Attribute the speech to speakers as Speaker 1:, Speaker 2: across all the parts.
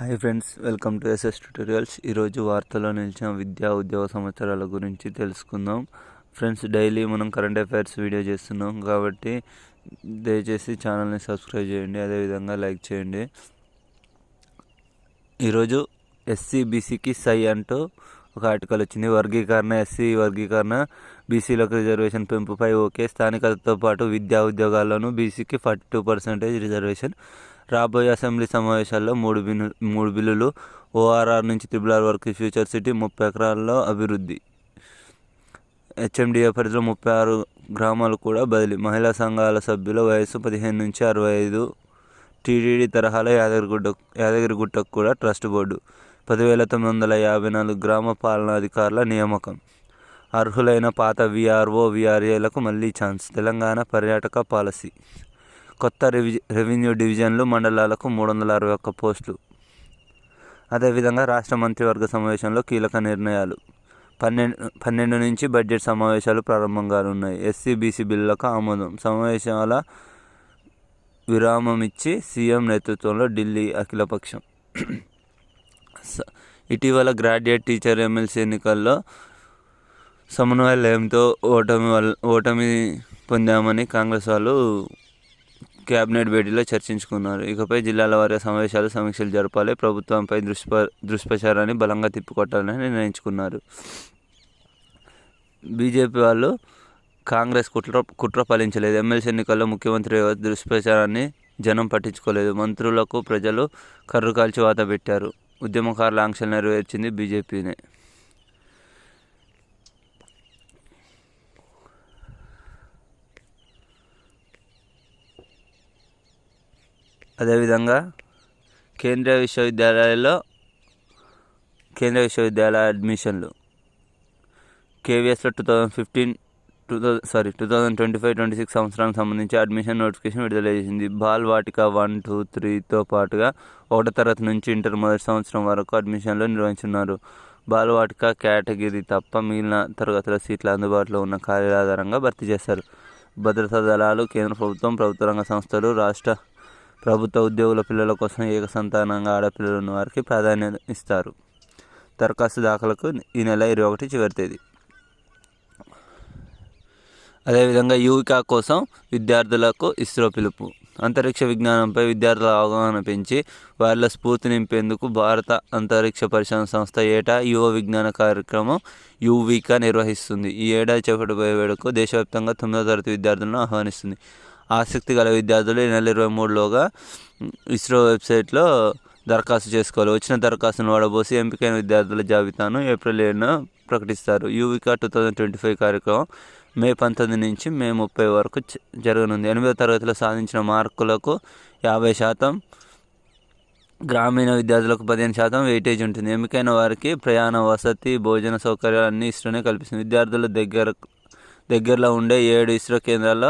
Speaker 1: Hi friends, welcome to SS tutorials. ఈరోజు వార్తల్లో నిలిచిన విద్యా ఉద్యోగ సమాచారాల గురించి తెలుసుకుందాం. ఫ్రెండ్స్, డైలీ మనం కరెంట్ అఫైర్స్ వీడియో చేస్తున్నాం కాబట్టి దయచేసి ఛానల్ని సబ్స్క్రైబ్ చేయండి, అదేవిధంగా లైక్ చేయండి. ఈరోజు ఎస్సీ బీసీకి సై అంటూ ఒక ఆర్టికల్ వచ్చింది. వర్గీకరణ, ఎస్సీ వర్గీకరణ, బీసీలకు రిజర్వేషన్ పెంపుపై ఓకే. స్థానికతతో పాటు విద్యా ఉద్యోగాల్లోనూ బీసీకి 42% రిజర్వేషన్. రాబోయే అసెంబ్లీ సమావేశాల్లో మూడు బిల్లులు. ఓఆర్ఆర్ నుంచి RRR వరకు ఫ్యూచర్ సిటీ, 30 ఎకరాల్లో అభివృద్ధి. హెచ్ఎండిఏ పరిధిలో 36 గ్రామాలు కూడా బదిలీ. మహిళా సంఘాల సభ్యుల వయసు 15 నుంచి 65. టీటీడీ తరహాలో యాదగిరిగుట్టకు కూడా ట్రస్ట్ బోర్డు. 10,954 గ్రామ పాలనాధికారుల నియామకం. అర్హులైన పాత వీఆర్ఓ, వీఆర్ఏలకు మళ్లీ ఛాన్స్. తెలంగాణ పర్యాటక పాలసీ. కొత్త రెవెన్యూ డివిజన్లు, మండలాలకు 361 పోస్టులు. అదేవిధంగా రాష్ట్ర మంత్రివర్గ సమావేశంలో కీలక నిర్ణయాలు. 12 నుంచి బడ్జెట్ సమావేశాలు ప్రారంభం కానున్నాయి. ఎస్సీ బీసీ బిల్లులకు ఆమోదం. సమావేశాల విరామమిచ్చి సీఎం నేతృత్వంలో ఢిల్లీ అఖిలపక్షం. ఇటీవల గ్రాడ్యుయేట్ టీచర్ ఎమ్మెల్సీ ఎన్నికల్లో సమన్వయ లయంతో ఓటమి పొందామని కాంగ్రెస్ వాళ్ళు కేబినెట్ భేటీలో చర్చించుకున్నారు. ఇకపై జిల్లాల వారీగా సమావేశాలు, సమీక్షలు జరపాలి. ప్రభుత్వంపై దుష్ప్రచారాన్ని బలంగా తిప్పికొట్టాలని నిర్ణయించుకున్నారు. బీజేపీ వాళ్ళు కాంగ్రెస్ కుట్ర ఫలించలేదు. ఎమ్మెల్సీ ఎన్నికల్లో ముఖ్యమంత్రి రేవంత్ దుష్ప్రచారాన్ని జనం పట్టించుకోలేదు. మంత్రులకు ప్రజలు కర్రు కాల్చి వాత పెట్టారు. ఉద్యమకారుల ఆంక్షలు నెరవేర్చింది బీజేపీనే. అదేవిధంగా కేంద్రీయ విశ్వవిద్యాలయ అడ్మిషన్లు. కేవీఎస్లో 2025-26 సంవత్సరానికి సంబంధించి అడ్మిషన్ నోటిఫికేషన్ విడుదల చేసింది. బాల్ వాటిక 1, 2, 3తో పాటుగా 1వ తరగతి నుంచి ఇంటర్ మొదటి సంవత్సరం వరకు అడ్మిషన్లు నిర్వహించున్నారు. బాల్ వాటిక కేటగిరీ తప్ప మిగిలిన తరగతుల సీట్లు అందుబాటులో ఉన్న ఖాళీల ఆధారంగా భర్తీ చేస్తారు. భద్రతా దళాలు, కేంద్ర ప్రభుత్వం, ప్రభుత్వ రంగ సంస్థలు, రాష్ట్ర ప్రభుత్వ ఉద్యోగుల పిల్లల కోసం ఏక సంతానంగా ఆడపిల్లలు ఉన్న వారికి ప్రాధాన్యత ఇస్తారు. దరఖాస్తు దాఖలకు ఈ నెల 21 చివరి తేదీ. అదేవిధంగా యువికా కోసం విద్యార్థులకు ఇస్రో పిలుపు. అంతరిక్ష విజ్ఞానంపై విద్యార్థుల అవగాహన పెంచి వారిలో స్ఫూర్తి నింపేందుకు భారత అంతరిక్ష పరిశోధన సంస్థ ఏటా యువ విజ్ఞాన కార్యక్రమం యువికా నిర్వహిస్తుంది. ఈ ఏడాది చేపట్టబోయే వేడుకకు దేశవ్యాప్తంగా 9వ తరగతి విద్యార్థులను ఆహ్వానిస్తుంది. ఆసక్తి గల విద్యార్థులు ఈ నెల 23లోగా ఇస్రో వెబ్సైట్లో దరఖాస్తు చేసుకోవాలి. వచ్చిన దరఖాస్తును వడబోసి ఎంపికైన విద్యార్థుల జాబితాను ఏప్రిల్ 7న ప్రకటిస్తారు. యువికా 2025 కార్యక్రమం మే 19 నుంచి మే 30 వరకు జరగనుంది. 8వ తరగతిలో సాధించిన మార్కులకు 50%, గ్రామీణ విద్యార్థులకు 15% వెయిటేజ్ ఉంటుంది. ఎంపికైన వారికి ప్రయాణ, వసతి, భోజన సౌకర్యాలు అన్నీ ఇస్రోనే కల్పిస్తుంది. విద్యార్థుల దగ్గరలో ఉండే 7 ఇస్రో కేంద్రాల్లో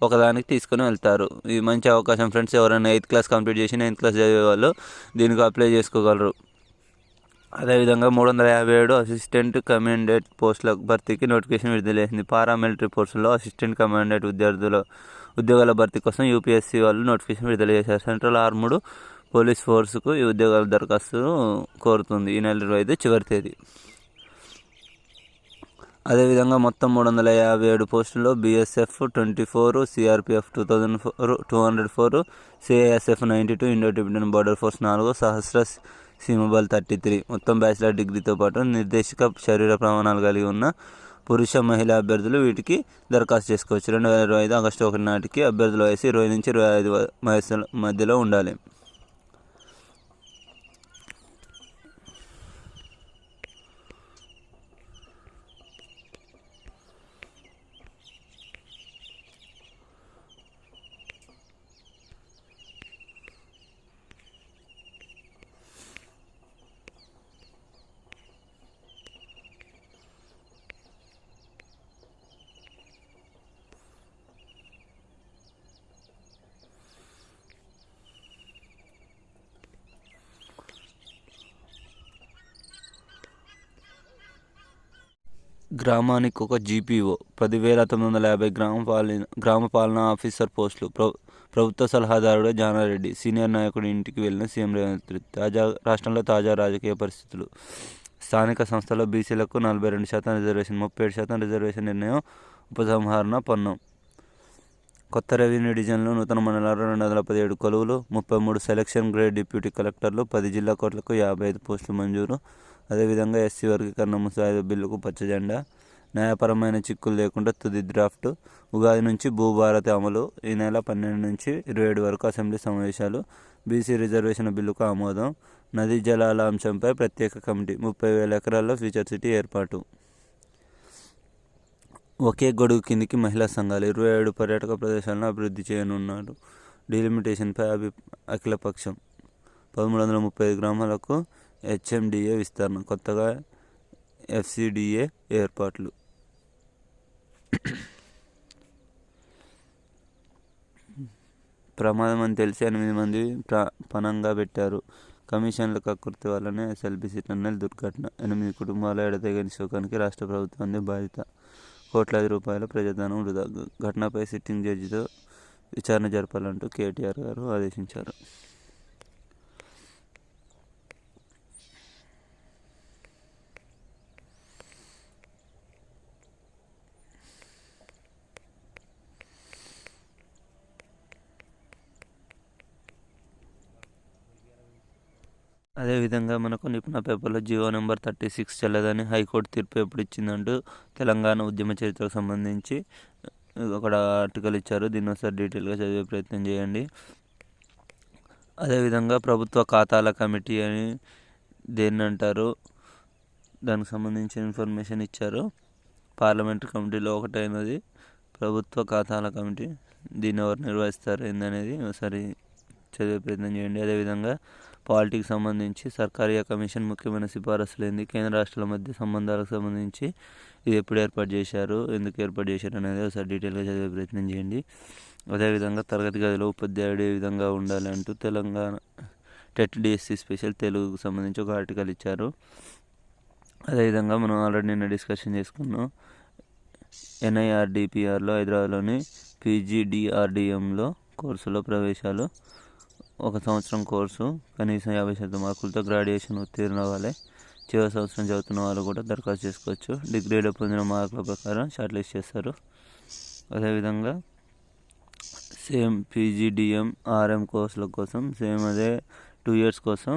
Speaker 1: ఒకదానికి తీసుకొని వెళ్తారు. ఇది మంచి అవకాశం ఫ్రెండ్స్. ఎవరైనా 8th క్లాస్ కంప్లీట్ చేసి 9th క్లాస్ చదివే వాళ్ళు దీనికి అప్లై చేసుకోగలరు. అదేవిధంగా 357 అసిస్టెంట్ కమాండెంట్ పోస్టుల భర్తీకి నోటిఫికేషన్ విడుదల చేసింది. పారామిలిటరీ పోస్టుల్లో అసిస్టెంట్ కమాండెంట్ ఉద్యోగాల భర్తీ కోసం యూపీఎస్సీ వాళ్ళు నోటిఫికేషన్ విడుదల చేశారు. సెంట్రల్ ఆర్మ్డ్ పోలీస్ ఫోర్సుకు ఈ ఉద్యోగాల దరఖాస్తు కోరుతుంది. ఈ నెల 25 చివరి తేదీ. అదేవిధంగా మొత్తం 357 పోస్టుల్లో BSF 24, CRPF 204, CISF 92, Indo Tibetan Border Force 4, Sashastra Seema 33. మొత్తం బ్యాచిలర్ డిగ్రీతో పాటు నిర్దేశిక శరీర ప్రమాణాలు కలిగి ఉన్న పురుష, మహిళా అభ్యర్థులు వీటికి దరఖాస్తు చేసుకోవచ్చు. 2025 ఆగస్టు 1 నాటికి అభ్యర్థుల వయసు 20 నుంచి 25 వయసుల మధ్యలో ఉండాలి. గ్రామానికి ఒక జీపీఓ. 10,950 గ్రామ పాలనా ఆఫీసర్ పోస్టులు. ప్రభుత్వ సలహాదారుడు జానారెడ్డి. సీనియర్ నాయకుడి ఇంటికి వెళ్లిన సీఎం రేవంత్ రెడ్డి. రాష్ట్రంలో తాజా రాజకీయ పరిస్థితులు. స్థానిక సంస్థల్లో బీసీలకు 42% రిజర్వేషన్, 37% రిజర్వేషన్ నిర్ణయం ఉపసంహరణ పన్ను. కొత్త రెవెన్యూ డివిజన్లు, నూతన మండలాలు 217 కొలువులు, 33 సెలక్షన్ గ్రేడ్ డిప్యూటీ కలెక్టర్లు, 10 జిల్లా కోర్టులకు 55 పోస్టులు మంజూరు. అదేవిధంగా ఎస్సీ వర్గీకరణ ముసాయిదా బిల్లుకు పచ్చజెండా. న్యాయపరమైన చిక్కులు లేకుండా తుది డ్రాఫ్ట్. ఉగాది నుంచి భూభారతి అమలు. ఈ నెల 12 నుంచి 27 వరకు అసెంబ్లీ సమావేశాలు. బీసీ రిజర్వేషన్ బిల్లుకు ఆమోదం. నదీ జలాల అంశంపై ప్రత్యేక కమిటీ. 30,000 ఎకరాల్లో ఫ్యూచర్ సిటీ ఏర్పాటు. ఒకే గొడుగు కిందికి మహిళా సంఘాలు. 27 పర్యాటక ప్రదేశాలను అభివృద్ధి చేయనున్నారు. డీలిమిటేషన్పై అఖిలపక్షం. 1335 గ్రామాలకు హెచ్ఎండిఏ విస్తరణ. కొత్తగా ఎఫ్సిడిఏ ఏర్పాట్లు. ప్రమాదం అని తెలిసి 8 మంది పణంగా పెట్టారు. కమిషన్ల కక్కుర్తి వల్లనే ఎస్ఎల్బీసీ టన్నెల్ దుర్ఘటన. 8 కుటుంబాల ఎడతెగని శోకానికి రాష్ట్ర ప్రభుత్వాన్ని బాధ్యత. కోట్లాది రూపాయల ప్రజాధనం వృధా. ఘటనపై సిట్టింగ్ జడ్జితో విచారణ జరపాలంటూ కేటీఆర్ గారు ఆదేశించారు. అదేవిధంగా మనకు నిపుణ పేపర్లో జియో నెంబర్ 36 చెల్లదని హైకోర్టు తీర్పు ఎప్పుడు ఇచ్చిందంటూ తెలంగాణ ఉద్యమ చరిత్రకు సంబంధించి ఒక ఆర్టికల్ ఇచ్చారు. దీన్ని ఒకసారి డీటెయిల్గా చదివే ప్రయత్నం చేయండి. అదేవిధంగా ప్రభుత్వ ఖాతాల కమిటీ అని దేన్ని అంటారు, దానికి సంబంధించిన ఇన్ఫర్మేషన్ ఇచ్చారు. పార్లమెంటరీ కమిటీలో ఒకటైనది ప్రభుత్వ ఖాతాల కమిటీ. దీన్ని ఎవరు నిర్వహిస్తారు ఏందనేది ఒకసారి చదివే ప్రయత్నం చేయండి. అదేవిధంగా పాలిటిక్స్ సంబంధించి సర్కారియా కమిషన్ ముఖ్యమైన సిఫారసులేంది, కేంద్ర రాష్ట్రాల మధ్య సంబంధాలకు సంబంధించి ఇది ఎప్పుడు ఏర్పాటు చేశారు, ఎందుకు ఏర్పాటు చేశారు అనేది ఒకసారి డీటెయిల్గా చదివే ప్రయత్నం చేయండి. అదేవిధంగా తరగతి గదిలో ఉపాధ్యాయుడు ఏ విధంగా ఉండాలి అంటూ తెలంగాణ టెట్ డిఎస్సి స్పెషల్ తెలుగుకు సంబంధించి ఒక ఆర్టికల్ ఇచ్చారు. అదేవిధంగా మనం ఆల్రెడీ నిన్న డిస్కషన్ చేసుకున్నాం. ఎన్ఐఆర్డిపిఆర్లో హైదరాబాద్లోని పీజీడిఆర్డిఎంలో కోర్సులో ప్రవేశాలు. 1 సంవత్సరం కోర్సు కనీసం 50% మార్కులతో గ్రాడ్యుయేషన్ ఉత్తీర్ణ అవ్వాలి. చివరి సంవత్సరం చదువుతున్న వాళ్ళు కూడా దరఖాస్తు చేసుకోవచ్చు. డిగ్రీలో పొందిన మార్కుల ప్రకారం షార్ట్ లిస్ట్ చేస్తారు. అదేవిధంగా సేమ్ పీజీడిఎం ఆర్ఎం కోర్సుల కోసం సేమ్ అదే 2 years కోసం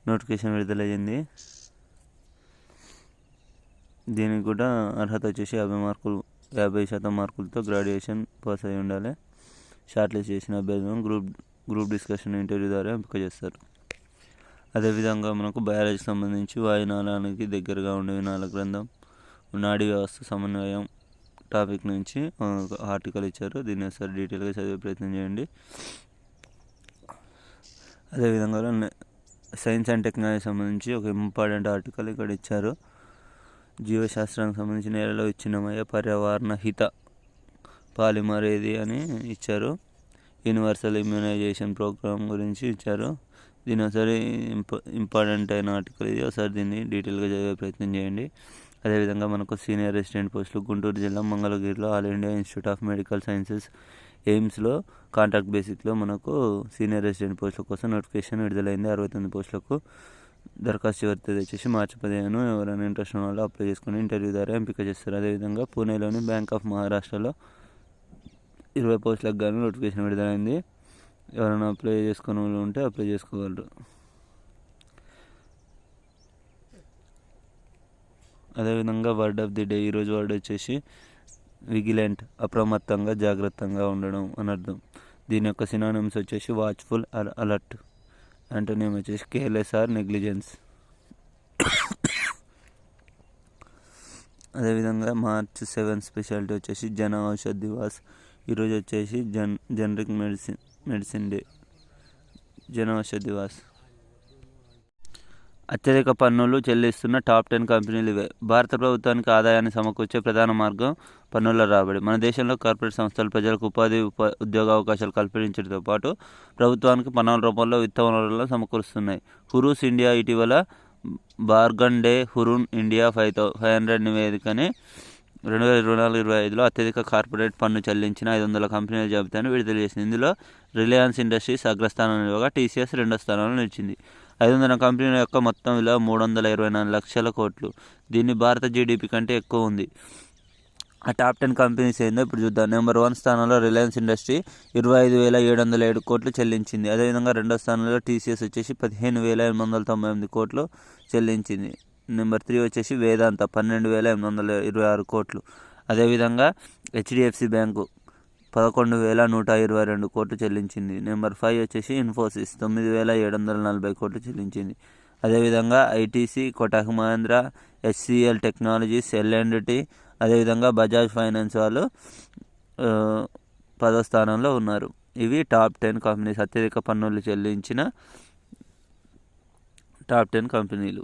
Speaker 1: నోటిఫికేషన్ విడుదలయ్యింది. దీనికి కూడా అర్హత వచ్చేసి 50% మార్కులతో గ్రాడ్యుయేషన్ పాస్ అయి ఉండాలి. షార్ట్ లిస్ట్ చేసిన అభ్యర్థులను గ్రూప్ డిస్కషన్ ఇంటర్వ్యూ ద్వారా ఎంపిక చేస్తారు. అదేవిధంగా మనకు బయాలజీకి సంబంధించి వాయునాళానికి దగ్గరగా ఉండే వినాళ గ్రంథం, నాడీ వ్యవస్థ సమన్వయం టాపిక్ నుంచి ఆర్టికల్ ఇచ్చారు. దీన్ని ఒకసారి డీటెయిల్గా చదివే ప్రయత్నం చేయండి. అదేవిధంగా సైన్స్ అండ్ టెక్నాలజీ సంబంధించి ఒక ఇంపార్టెంట్ ఆర్టికల్ ఇక్కడ ఇచ్చారు. జీవశాస్త్రానికి సంబంధించి నేలలో విచ్ఛిన్నమయ్యే పర్యావరణ హిత పాలిమర్ ఏది అని ఇచ్చారు. యూనివర్సల్ ఇమ్యూనైజేషన్ ప్రోగ్రామ్ గురించి ఇచ్చారు. దీని ఒకసారి ఇంపార్టెంట్ అయిన ఆర్టికల్ ఇది. ఒకసారి దీన్ని డీటెయిల్గా చదివే ప్రయత్నం చేయండి. అదేవిధంగా మనకు సీనియర్ రెసిడెంట్ పోస్టులు గుంటూరు జిల్లా మంగళగిరిలో All India Institute of Medical Sciences ఎయిమ్స్లో కాంట్రాక్ట్ బేసిక్లో మనకు సీనియర్ రెసిడెంట్ పోస్టుల కోసం నోటిఫికేషన్ విడుదలైంది. 69 పోస్టులకు దరఖాస్తు చివరి తేదీ వచ్చేసి మార్చి 15. ఎవరైనా ఇంట్రెస్ట్ ఉన్న వాళ్ళు అప్లై చేసుకుని ఇంటర్వ్యూ ద్వారా ఎంపిక చేస్తారు. అదేవిధంగా పూణేలోని బ్యాంక్ ఆఫ్ మహారాష్ట్రలో 20 పోస్టులకు గాను నోటిఫికేషన్ విడుదలైంది. ఎవరైనా అప్లై చేసుకునే వాళ్ళు ఉంటే అప్లై చేసుకోగలరు. అదేవిధంగా వర్డ్ ఆఫ్ ది డే. ఈరోజు వర్డ్ వచ్చేసి విజిలెంట్, అప్రమత్తంగా జాగ్రత్తగా ఉండడం అని అర్థం. దీని యొక్క సినానిమ్స్ వచ్చేసి వాచ్ఫుల్, అలర్ట్. యాంటోనిమ్ వచ్చేసి కేర్లెస్ ఆర్ నెగ్లిజెన్స్. అదేవిధంగా మార్చ్ 7 స్పెషాలిటీ వచ్చేసి జన ఔషధ్ దివాస్. ఈరోజు వచ్చేసి జనరిక్ మెడిసిన్ డే, జన ఔషధ్ దివాస్. అత్యధిక పన్నులు చెల్లిస్తున్న టాప్ 10 కంపెనీలు ఇవే. భారత ప్రభుత్వానికి ఆదాయాన్ని సమకూర్చే ప్రధాన మార్గం పన్నుల రాబడి. మన దేశంలో కార్పొరేట్ సంస్థలు ప్రజలకు ఉద్యోగ అవకాశాలు కల్పించడంతో పాటు ప్రభుత్వానికి పన్నుల రూపంలో విత్త వనరులను సమకూరుస్తున్నాయి. హురూస్ ఇండియా ఇటీవల బార్గన్ డే హురూన్ ఇండియా 500 నివేదికని 2024-25లో అత్యధిక కార్పొరేట్ పన్ను చెల్లించిన 500 కంపెనీల జాబితాను విడుదల చేసింది. ఇందులో రిలయన్స్ ఇండస్ట్రీస్ అగ్రస్థానంలో నిలవగా టీసీఎస్ రెండో స్థానంలో నిలిచింది. 500 కంపెనీల యొక్క మొత్తం విలువ 324 లక్షల కోట్లు. దీన్ని భారత జీడీపీ కంటే ఎక్కువ ఉంది. ఆ టాప్ 10 కంపెనీస్ ఏందో ఇప్పుడు చూద్దాం. నెంబర్ 1 స్థానంలో రిలయన్స్ ఇండస్ట్రీ 25,707 కోట్లు చెల్లించింది. అదేవిధంగా రెండో స్థానంలో టీసీఎస్ వచ్చేసి 15,898 కోట్లు చెల్లించింది. నెంబర్ 3 వచ్చేసి వేదాంత 12,826 కోట్లు. అదేవిధంగా హెచ్డిఎఫ్సి బ్యాంకు 11,122 కోట్లు చెల్లించింది. నెంబర్ 5 వచ్చేసి ఇన్ఫోసిస్ 9,740 కోట్లు చెల్లించింది. అదేవిధంగా ITC, Kotak Mahindra, HCL Technologies, L and T, అదేవిధంగా బజాజ్ ఫైనాన్స్ వాళ్ళు 10వ స్థానంలో ఉన్నారు. ఇవి టాప్ 10 కంపెనీస్, అత్యధిక పన్నులు చెల్లించిన టాప్ 10 కంపెనీలు.